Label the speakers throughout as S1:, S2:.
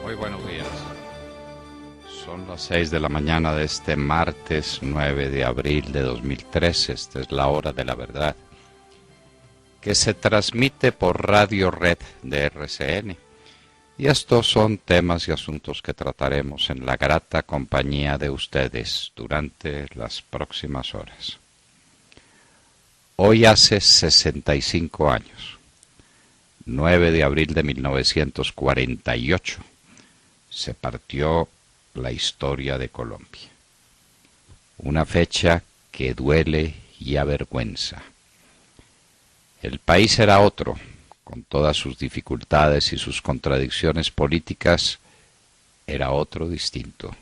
S1: Muy buenos días. Son las 6 de la mañana de este martes 9 de abril de 2013. Esta es la hora de la verdad, que se transmite por Radio Red de RCN. Y estos son temas y asuntos que trataremos en la grata compañía de ustedes durante las próximas horas. Hoy hace 65 años, 9 de abril de 1948, se partió la historia de Colombia. Una fecha que duele y avergüenza. El país era otro, con todas sus dificultades y sus contradicciones políticas, era otro distinto.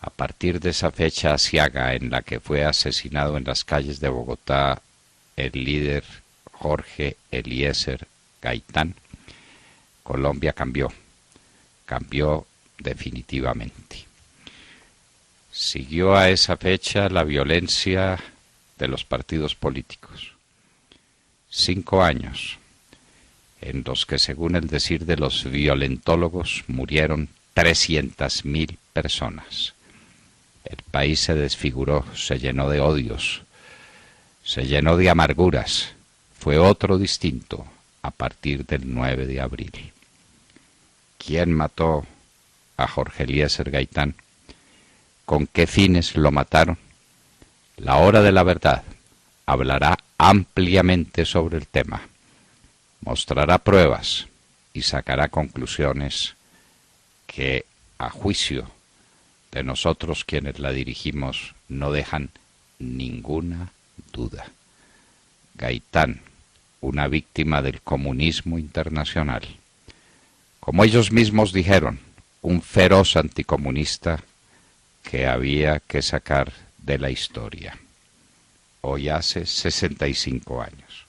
S1: A partir de esa fecha aciaga en la que fue asesinado en las calles de Bogotá el líder Jorge Eliezer Gaitán, Colombia cambió definitivamente. Siguió a esa fecha la violencia de los partidos políticos. 5 años en los que, según el decir de los violentólogos, murieron 300.000 personas. El país se desfiguró, se llenó de odios, se llenó de amarguras. Fue otro distinto a partir del 9 de abril. ¿Quién mató a Jorge Eliezer Gaitán? ¿Con qué fines lo mataron? La hora de la verdad hablará ampliamente sobre el tema, mostrará pruebas y sacará conclusiones que, a juicio de nosotros quienes la dirigimos, no dejan ninguna duda. Gaitán, una víctima del comunismo internacional. Como ellos mismos dijeron, un feroz anticomunista que había que sacar de la historia. Hoy hace 65 años.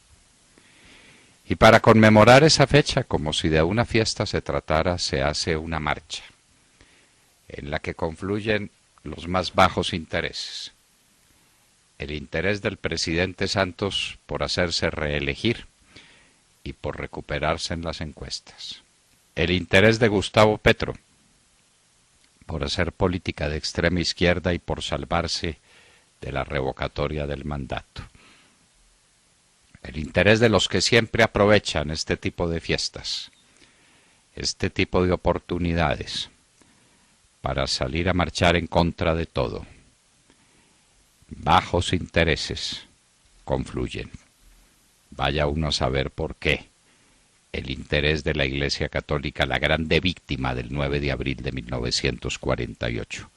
S1: Y para conmemorar esa fecha, como si de una fiesta se tratara, se hace una marcha, en la que confluyen los más bajos intereses. El interés del presidente Santos por hacerse reelegir y por recuperarse en las encuestas. El interés de Gustavo Petro por hacer política de extrema izquierda y por salvarse de la revocatoria del mandato. El interés de los que siempre aprovechan este tipo de fiestas, este tipo de oportunidades, para salir a marchar en contra de todo. Bajos intereses confluyen. Vaya uno a saber por qué. El interés de la Iglesia Católica, la grande víctima del 9 de abril de 1948.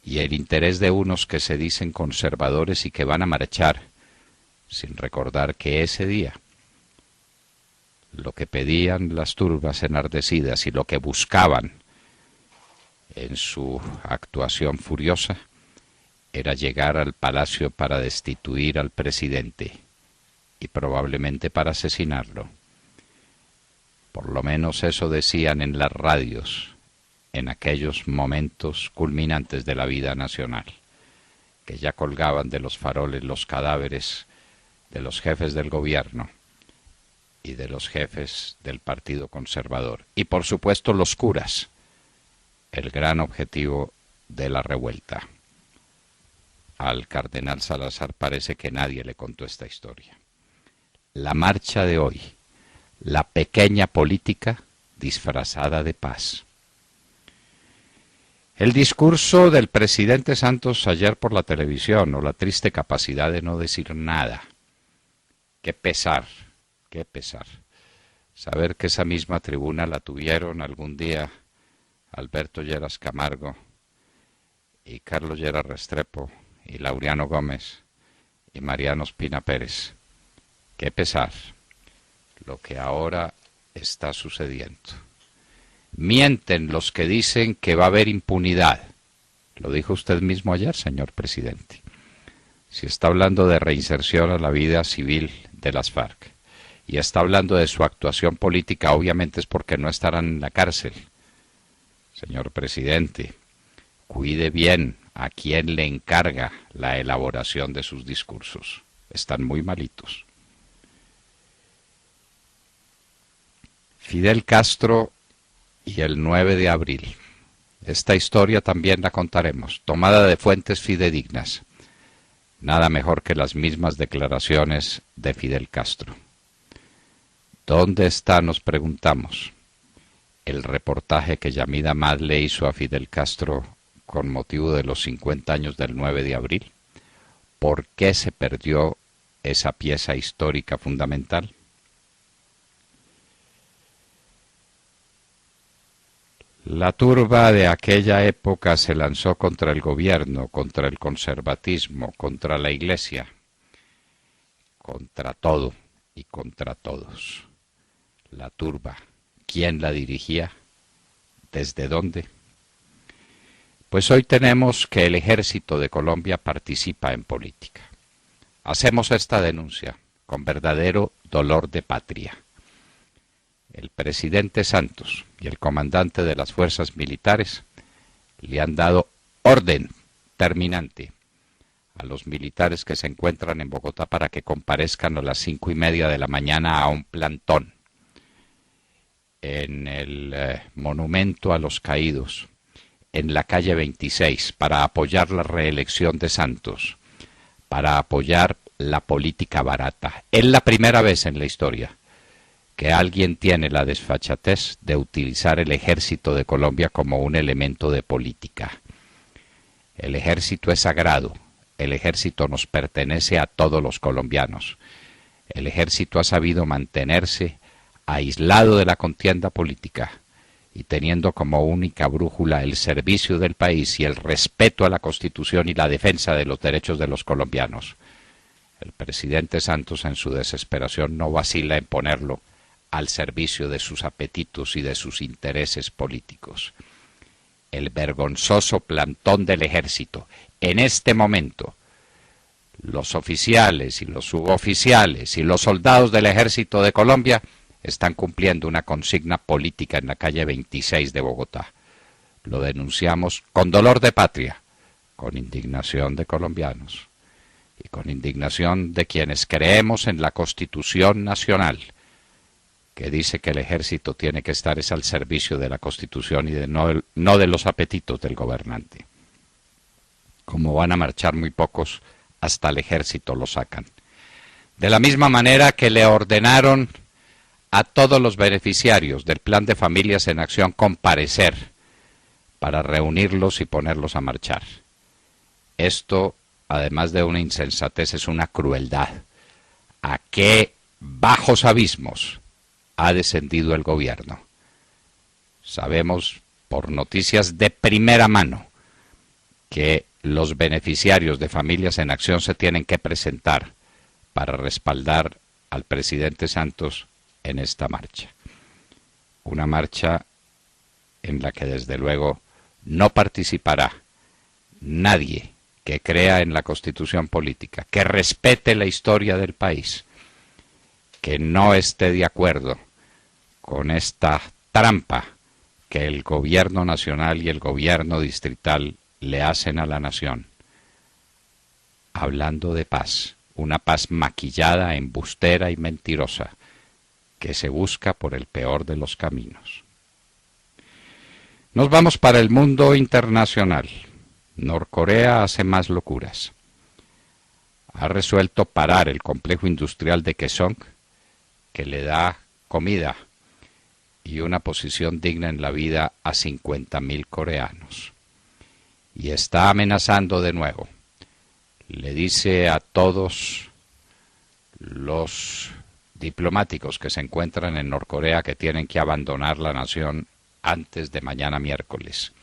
S1: Y el interés de unos que se dicen conservadores y que van a marchar sin recordar que ese día lo que pedían las turbas enardecidas y lo que buscaban en su actuación furiosa era llegar al palacio para destituir al presidente y probablemente para asesinarlo. Por lo menos eso decían en las radios en aquellos momentos culminantes de la vida nacional, que ya colgaban de los faroles los cadáveres de los jefes del gobierno y de los jefes del Partido Conservador. Y por supuesto los curas, el gran objetivo de la revuelta. Al cardenal Salazar parece que nadie le contó esta historia. La marcha de hoy, la pequeña política disfrazada de paz. El discurso del presidente Santos ayer por la televisión, o la triste capacidad de no decir nada. Qué pesar, qué pesar. Saber que esa misma tribuna la tuvieron algún día Alberto Lleras Camargo y Carlos Lleras Restrepo y Laureano Gómez y Mariano Ospina Pérez. Qué pesar lo que ahora está sucediendo. Mienten los que dicen que va a haber impunidad. Lo dijo usted mismo ayer, señor presidente. Si está hablando de reinserción a la vida civil de las FARC y está hablando de su actuación política, obviamente es porque no estarán en la cárcel. Señor presidente, cuide bien a quien le encarga la elaboración de sus discursos. Están muy malitos. Fidel Castro y el 9 de abril. Esta historia también la contaremos, tomada de fuentes fidedignas. Nada mejor que las mismas declaraciones de Fidel Castro. ¿Dónde está, nos preguntamos, el reportaje que Yamid Amad le hizo a Fidel Castro con motivo de los 50 años del 9 de abril? ¿Por qué se perdió esa pieza histórica fundamental? La turba de aquella época se lanzó contra el gobierno, contra el conservatismo, contra la Iglesia, contra todo y contra todos. La turba, ¿quién la dirigía? ¿Desde dónde? Pues hoy tenemos que el Ejército de Colombia participa en política. Hacemos esta denuncia con verdadero dolor de patria. El presidente Santos y el comandante de las fuerzas militares le han dado orden terminante a los militares que se encuentran en Bogotá para que comparezcan a las 5:30 de la mañana a un plantón en el monumento a los caídos, en la calle 26, para apoyar la reelección de Santos, para apoyar la política barata. Es la primera vez en la historia que alguien tiene la desfachatez de utilizar el Ejército de Colombia como un elemento de política. El Ejército es sagrado, el Ejército nos pertenece a todos los colombianos. El Ejército ha sabido mantenerse aislado de la contienda política y teniendo como única brújula el servicio del país y el respeto a la Constitución y la defensa de los derechos de los colombianos. El presidente Santos, en su desesperación, no vacila en ponerlo al servicio de sus apetitos y de sus intereses políticos. El vergonzoso plantón del Ejército. En este momento, los oficiales y los suboficiales y los soldados del Ejército de Colombia están cumpliendo una consigna política en la calle 26 de Bogotá. Lo denunciamos con dolor de patria, con indignación de colombianos y con indignación de quienes creemos en la Constitución Nacional, que dice que el Ejército tiene que estar al servicio de la Constitución y no de los apetitos del gobernante. Como van a marchar muy pocos, hasta el Ejército lo sacan. De la misma manera que le ordenaron a todos los beneficiarios del Plan de Familias en Acción comparecer para reunirlos y ponerlos a marchar. Esto, además de una insensatez, es una crueldad. ¿A qué bajos abismos ha descendido el gobierno? Sabemos por noticias de primera mano que los beneficiarios de Familias en Acción se tienen que presentar para respaldar al presidente Santos en esta marcha. Una marcha en la que desde luego no participará nadie que crea en la Constitución política, que respete la historia del país, que no esté de acuerdo con esta trampa que el gobierno nacional y el gobierno distrital le hacen a la nación, hablando de paz, una paz maquillada, embustera y mentirosa, que se busca por el peor de los caminos. Nos vamos para el mundo internacional. Norcorea hace más locuras. Ha resuelto parar el complejo industrial de Kaesong, que le da comida y una posición digna en la vida a 50.000 coreanos. Y está amenazando de nuevo. Le dice a todos los diplomáticos que se encuentran en Norcorea que tienen que abandonar la nación antes de mañana miércoles.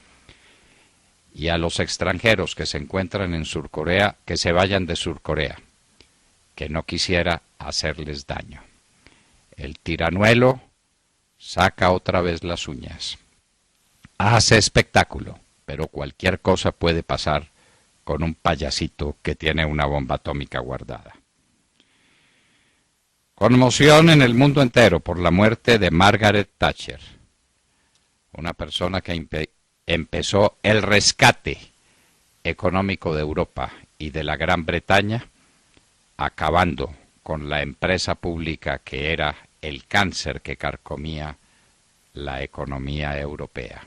S1: Y a los extranjeros que se encuentran en Surcorea que se vayan de Surcorea, que no quisiera hacerles daño. El tiranuelo saca otra vez las uñas. Hace espectáculo, pero cualquier cosa puede pasar con un payasito que tiene una bomba atómica guardada. Conmoción en el mundo entero por la muerte de Margaret Thatcher, una persona que empezó el rescate económico de Europa y de la Gran Bretaña, acabando con la empresa pública que era el cáncer que carcomía la economía europea.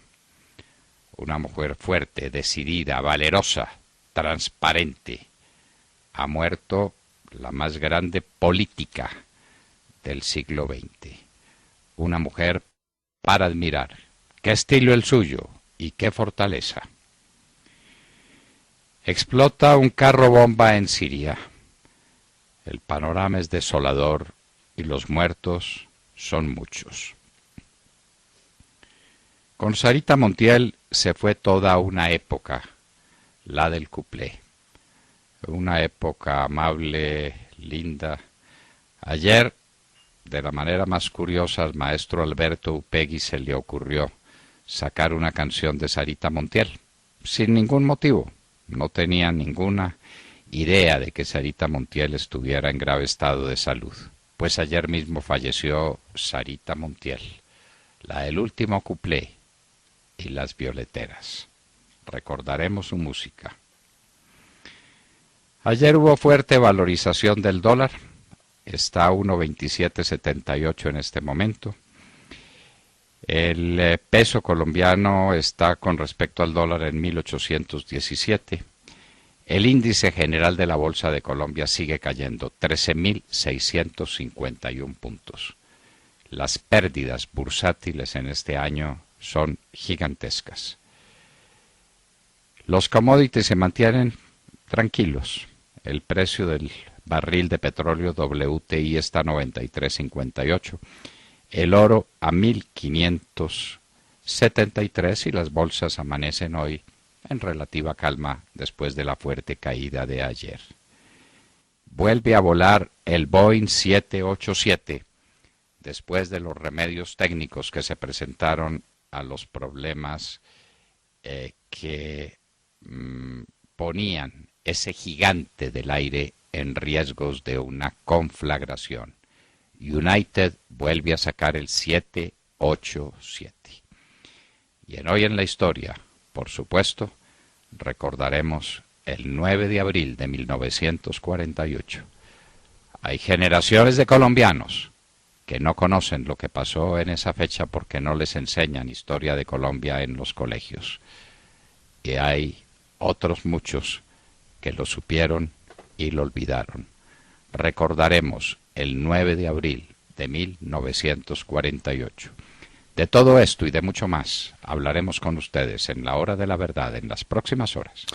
S1: Una mujer fuerte, decidida, valerosa, transparente. Ha muerto la más grande política del siglo XX. Una mujer para admirar. Qué estilo el suyo y qué fortaleza. Explota un carro bomba en Siria. El panorama es desolador y los muertos son muchos. Con Sarita Montiel se fue toda una época, la del cuplé. Una época amable, linda. Ayer, de la manera más curiosa, al maestro Alberto Upegui se le ocurrió sacar una canción de Sarita Montiel, sin ningún motivo. No tenía ninguna idea de que Sarita Montiel estuviera en grave estado de salud. Pues ayer mismo falleció Sarita Montiel, la del último cuplé y las violeteras. Recordaremos su música. Ayer hubo fuerte valorización del dólar. Está a 1.2778 en este momento. El peso colombiano está con respecto al dólar en 1.817. El índice general de la Bolsa de Colombia sigue cayendo, 13.651 puntos. Las pérdidas bursátiles en este año son gigantescas. Los commodities se mantienen tranquilos. El precio del barril de petróleo WTI está a 93.58. El oro a 1.573 y las bolsas amanecen hoy en relativa calma después de la fuerte caída de ayer. Vuelve a volar el Boeing 787 después de los remedios técnicos que se presentaron a los problemas que ponían ese gigante del aire en riesgos de una conflagración. United vuelve a sacar el 787. Y en Hoy en la Historia, por supuesto, recordaremos el 9 de abril de 1948. Hay generaciones de colombianos que no conocen lo que pasó en esa fecha porque no les enseñan historia de Colombia en los colegios. Y hay otros muchos que lo supieron y lo olvidaron. Recordaremos el 9 de abril de 1948. De todo esto y de mucho más hablaremos con ustedes en la Hora de la Verdad en las próximas horas.